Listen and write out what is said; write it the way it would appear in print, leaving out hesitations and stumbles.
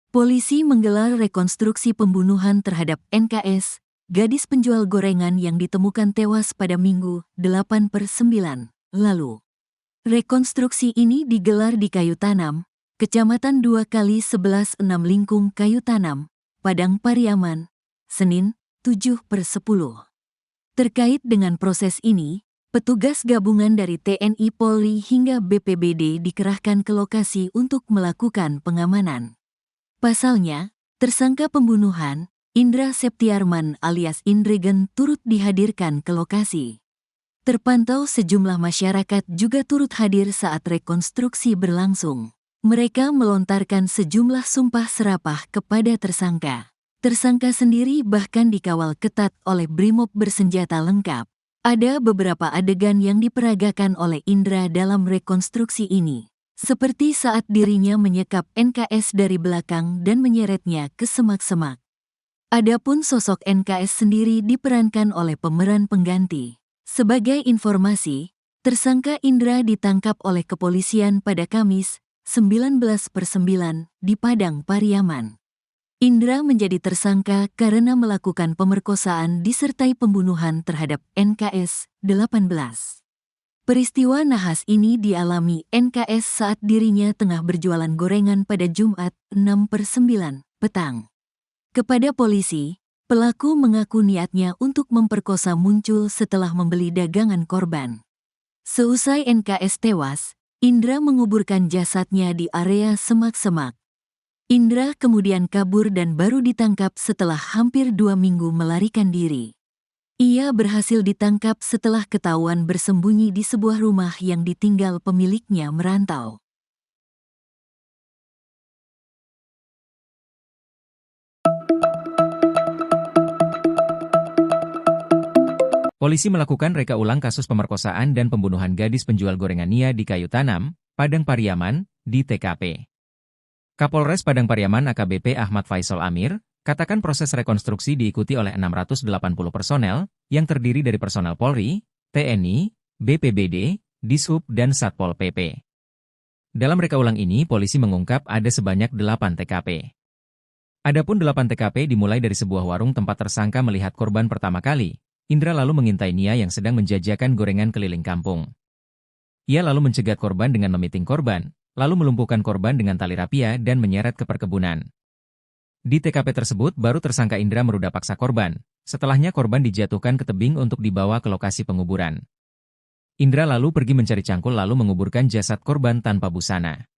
Polisi menggelar rekonstruksi pembunuhan terhadap NKS, gadis penjual gorengan yang ditemukan tewas pada Minggu, 8/9, lalu. Rekonstruksi ini digelar di Kayu Tanam, Kecamatan 2x11 6 Lingkung Kayu Tanam, Padang Pariaman, Senin, 7/10. Terkait dengan proses ini, petugas gabungan dari TNI Polri hingga BPBD dikerahkan ke lokasi untuk melakukan pengamanan. Pasalnya, tersangka pembunuhan, Indra Septiarman alias Indregen turut dihadirkan ke lokasi. Terpantau sejumlah masyarakat juga turut hadir saat rekonstruksi berlangsung. Mereka melontarkan sejumlah sumpah serapah kepada tersangka. Tersangka sendiri bahkan dikawal ketat oleh brimob bersenjata lengkap. Ada beberapa adegan yang diperagakan oleh Indra dalam rekonstruksi ini, seperti saat dirinya menyekap NKS dari belakang dan menyeretnya ke semak-semak. Adapun sosok NKS sendiri diperankan oleh pemeran pengganti. Sebagai informasi, tersangka Indra ditangkap oleh kepolisian pada Kamis, 19/9, di Padang Pariaman. Indra menjadi tersangka karena melakukan pemerkosaan disertai pembunuhan terhadap NKS 18. Peristiwa nahas ini dialami NKS saat dirinya tengah berjualan gorengan pada Jumat, 6/9, petang. Kepada polisi, pelaku mengaku niatnya untuk memperkosa muncul setelah membeli dagangan korban. Seusai NKS tewas, Indra menguburkan jasadnya di area semak-semak. Indra kemudian kabur dan baru ditangkap setelah hampir 2 minggu melarikan diri. Ia berhasil ditangkap setelah ketahuan bersembunyi di sebuah rumah yang ditinggal pemiliknya merantau. Polisi melakukan reka ulang kasus pemerkosaan dan pembunuhan gadis penjual gorengan Nia di Kayu Tanam, Padang Pariaman, di TKP. Kapolres Padang Pariaman AKBP Ahmad Faisal Amir, katakan proses rekonstruksi diikuti oleh 680 personel, yang terdiri dari personel Polri, TNI, BPBD, Dishub dan Satpol PP. Dalam reka ulang ini polisi mengungkap ada sebanyak 8 TKP. Adapun 8 TKP dimulai dari sebuah warung tempat tersangka melihat korban pertama kali. Indra lalu mengintai Nia yang sedang menjajakan gorengan keliling kampung. Ia lalu mencegat korban dengan memiting korban, lalu melumpuhkan korban dengan tali rapia dan menyeret ke perkebunan. Di TKP tersebut baru tersangka Indra meruda paksa korban, setelahnya korban dijatuhkan ke tebing untuk dibawa ke lokasi penguburan. Indra lalu pergi mencari cangkul lalu menguburkan jasad korban tanpa busana.